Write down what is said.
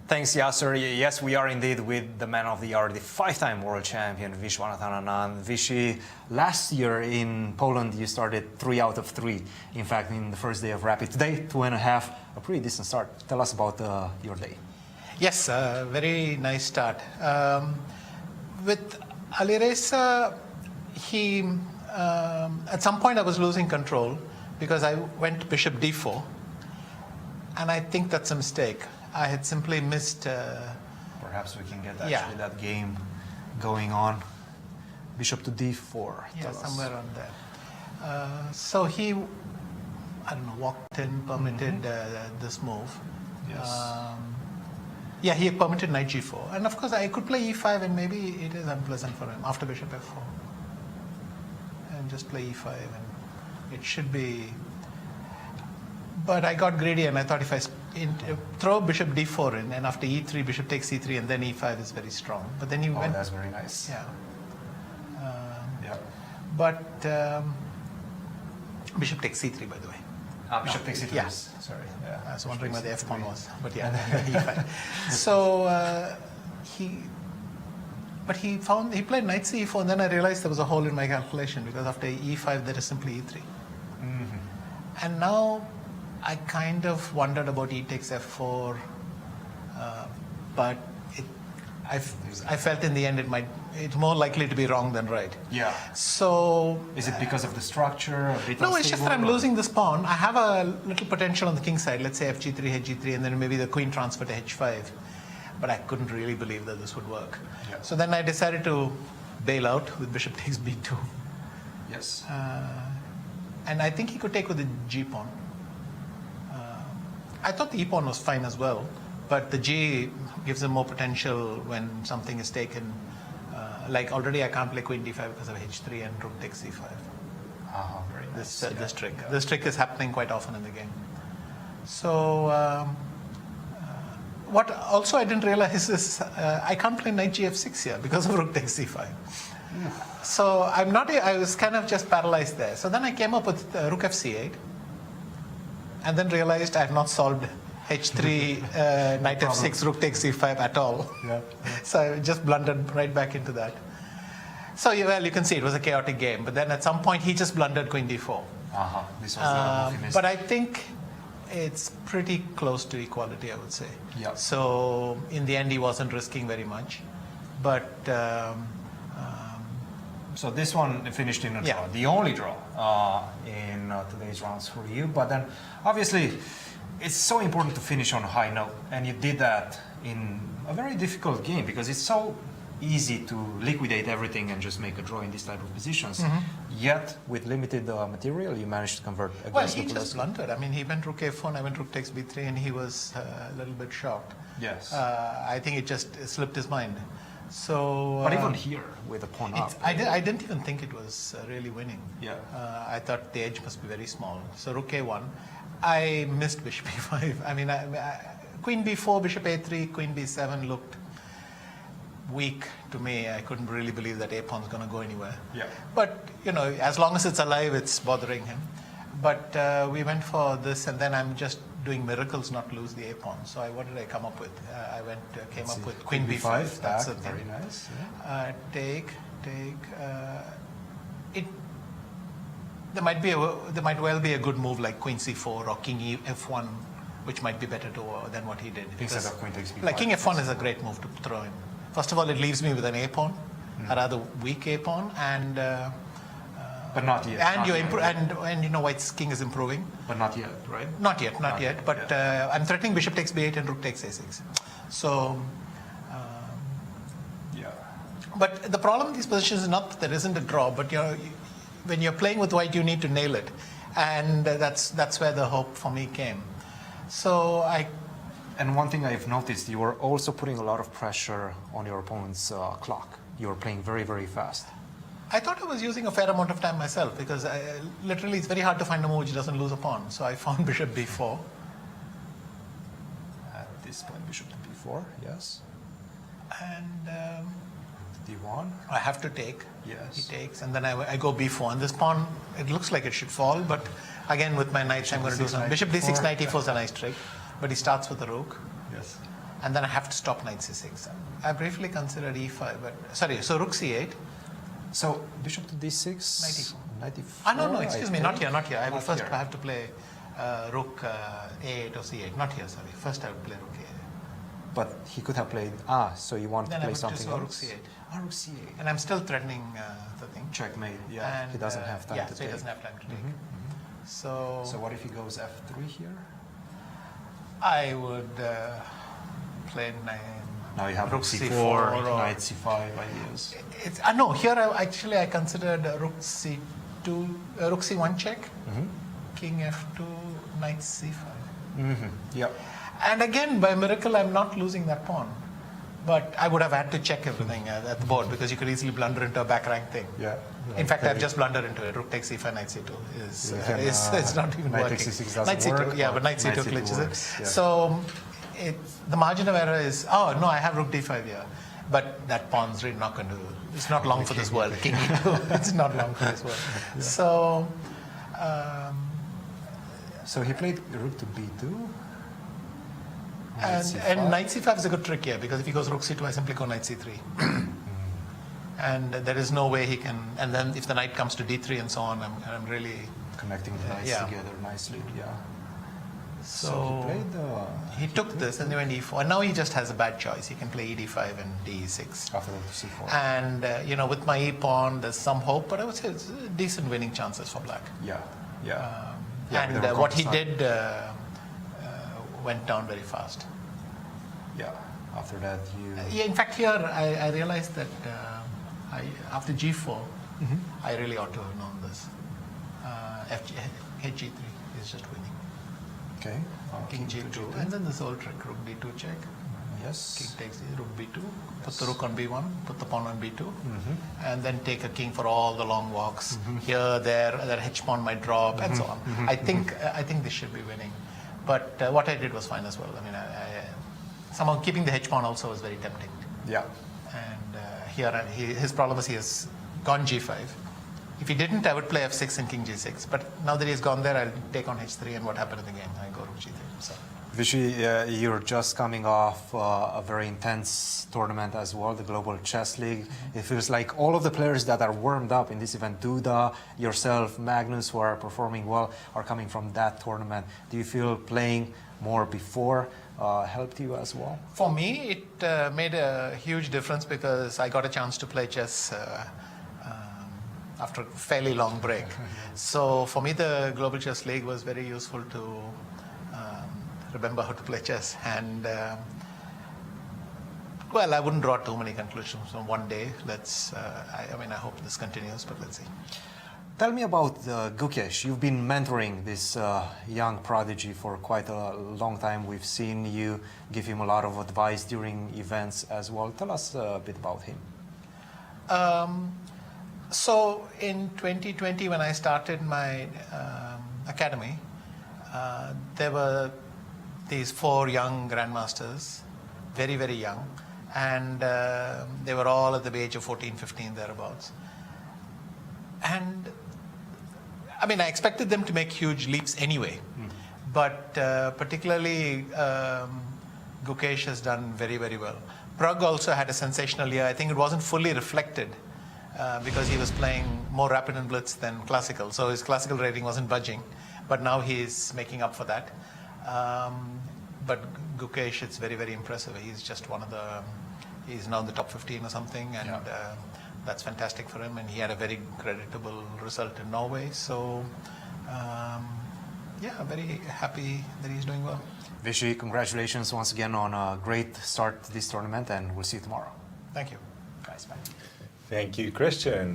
Thanks, Yasser. Yes, we are indeed with the man of the hour, the 5-time world champion, Viswanathan Anand. Vishy, last year in Poland, you started 3 out of 3. In fact, in the first day of Rapid. Today, 2.5, a pretty decent start. Tell us about your day. Yes, very nice start. With Alireza, he at some point I was losing control because I went bishop d4, and I think that's a mistake. I had simply missed. Perhaps we can get actually that game going on. Bishop to d4. Yeah, somewhere on there. So he, I don't know, walked in, permitted this move. Yes. Yeah, he permitted knight g4, and of course I could play e5, and maybe it is unpleasant for him after bishop f4, and just play e5, and it should be. But I got greedy, and I thought if I throw bishop d4 in, and after e3, bishop takes e3, and then e5 is very strong. But then he went. That's very nice. Yeah. Yeah. But bishop takes c3, by the way. Bishop takes e3. Yeah. Sorry. Yeah. I was wondering where the f pawn was, but yeah, e5. So he played knight c4, and then I realized there was a hole in my calculation because after e5 there is simply e3, and now I kind of wondered about e takes f4, but I felt in the end it's more likely to be wrong than right. Yeah. So is it because of the structure? No, it's just that I'm losing this pawn. I have a little potential on the king side. Let's say fg3, hg3, and then maybe the queen transfer to h5. But I couldn't really believe that this would work. Yeah. So then I decided to bail out with bishop takes b2. Yes. And I think he could take with the g pawn. I thought the e pawn was fine as well, but the g gives him more potential when something is taken. Like already I can't play queen d5 because of h3 and rook takes c5. Very nice. This trick. Yeah. This trick is happening quite often in the game. So what also I didn't realize is I can't play knight gf6 here because of rook takes c5. So I was kind of just paralyzed there. So then I came up with rook fc8, and then realized I have not solved h3, knight f6, rook takes c5 at all. Yeah. So I just blundered right back into that. So well, you can see it was a chaotic game. But then at some point he just blundered queen d4. This was the move he missed. But I think it's pretty close to equality, I would say. Yeah. So in the end he wasn't risking very much. But so this one finished in a draw, the only draw in today's rounds for you. But then obviously it's so important to finish on a high note, and you did that in a very difficult game because it's so easy to liquidate everything and just make a draw in these type of positions. Yet with limited material, you managed to convert against Well, he Lupulescu. just blundered. I mean, he went rook a4, and I went rook takes b3, and he was a little bit shocked. Yes. I think it just slipped his mind. So. But even here with a pawn up, I didn't even think it was really winning. Yeah. I thought the edge must be very small. So rook a1. I missed bishop e5. I mean, queen b4, bishop a3, queen b7 looked weak to me. I couldn't really believe that a pawn's going to go anywhere. Yeah. But, you know, as long as it's alive, it's bothering him. But we went for this, and then I'm just doing miracles not to lose the a pawn. So what did I come up with? I came up with queen b5. That's very nice. Yeah. Take. There might well be a good move like queen c4 or king f1, which might be better than what he did. Instead of queen takes b5. Like king f1 is a great move to throw in. First of all, it leaves me with an a pawn, a rather weak a pawn, and but not yet. And you know White's king is improving. But not yet, right? Not yet. But I'm threatening bishop takes b8 and rook takes a6. So. Yeah. But the problem with these positions is not that there isn't a draw, but when you're playing with White, you need to nail it, and that's where the hope for me came. So And one thing I've noticed, you were also putting a lot of pressure on your opponent's clock. You were playing very, very fast. I thought I was using a fair amount of time myself because literally it's very hard to find a move which doesn't lose a pawn. So I found bishop b4. At this point, bishop to b4, yes. And d1. I have to take. Yes. He takes, and then I go b4. And this pawn, it looks like it should fall, but again with my knights, I'm going to do something. Bishop d6, knight e4 is a nice trick, but he starts with the rook. Yes. and then I have to stop knight c6. I briefly considered e5, but sorry, so rook c8. So bishop to d6. Knight e4. Knight e4. No, excuse me, not here. I will first here. have to play rook a8 or c8. Not here, sorry. First I would play rook a8. But he could have played. So you want Then to I play would something just go else? rook c8. Rook c8. And I'm still threatening the thing. Checkmate. Yeah. And, he doesn't have time to so take. he doesn't have time to take. So what if he goes f3 here? I would play Now you have rook c4, or knight c5 ideas. no, here I considered rook c2, rook c1 check, king f2, knight c5. Yep. And again, by miracle, I'm not losing that pawn. But I would have had to check everything at the board because you could easily blunder into a back rank thing. Yeah. In fact, I've just blundered into it. Rook takes c5, knight c2 it's not even knight working. takes c6 doesn't Knight c2, work, yeah, but knight c2 knight c2 glitches works, it. yeah. So the margin of error is, oh no, I have rook d5 here. But that pawn's really not going to, it's not long for this world. King e2, it's not long for this world. Yeah. So he played rook to b2. And knight c5 is a good trick here because if he goes rook c2, I simply go knight c3. And there is no way he can. And then if the knight comes to d3 and so on, I'm really Connecting the knights together nicely. Yeah. So he took this and he went e4. And now he just has a bad choice. He can play ed5 and de6. After rook to c4. And with my e pawn, there's some hope, but I would say it's decent winning chances for black. Yeah. Yeah. And what he did went down very fast. Yeah. After that, In fact, here I realized that after g4, I really ought to have known this. H3 is just winning. Okay. King g2, and then this old trick, rook d2 check. Yes. King takes rook b2, put the rook on b1, put the pawn on b2, and then take a king for all the long walks. Here, there, that h pawn might drop, and so on. I think this should be winning. But what I did was fine as well. I mean, somehow keeping the h pawn also was very tempting. Yeah. And here, his problem is he has gone g5. If he didn't, I would play f6 and king g6. But now that he's gone there, I'll take on h3, and what happened in the game? I go rook g3. So. Vishy, you're just coming off a very intense tournament as well, the Global Chess League. It feels like all of the players that are warmed up in this event, Duda, yourself, Magnus, who are performing well, are coming from that tournament. Do you feel playing more before helped you as well? For me, it made a huge difference because I got a chance to play chess after a fairly long break. So for me, the Global Chess League was very useful to remember how to play chess. And well, I wouldn't draw too many conclusions from one day. I hope this continues, but let's see. Tell me about Gukesh. You've been mentoring this young prodigy for quite a long time. We've seen you give him a lot of advice during events as well. Tell us a bit about him. So in 2020, when I started my academy, there were these 4 young grandmasters, very, very young, and they were all at the age of 14, 15, thereabouts. And I mean, I expected them to make huge leaps anyway, but particularly Gukesh has done very, very well. Prag also had a sensational year. I think it wasn't fully reflected because he was playing more rapid and blitz than classical, so his classical rating wasn't budging, but now he's making up for that. But Gukesh, it's very, very impressive. He's just he's now in the top 15 or something, and that's fantastic for him, and he had a very creditable result in Norway. So, very happy that he's doing well. Vishy, congratulations once again on a great start to this tournament, and we'll see you tomorrow. Thank you. Guys, bye. Thank you, Cristian.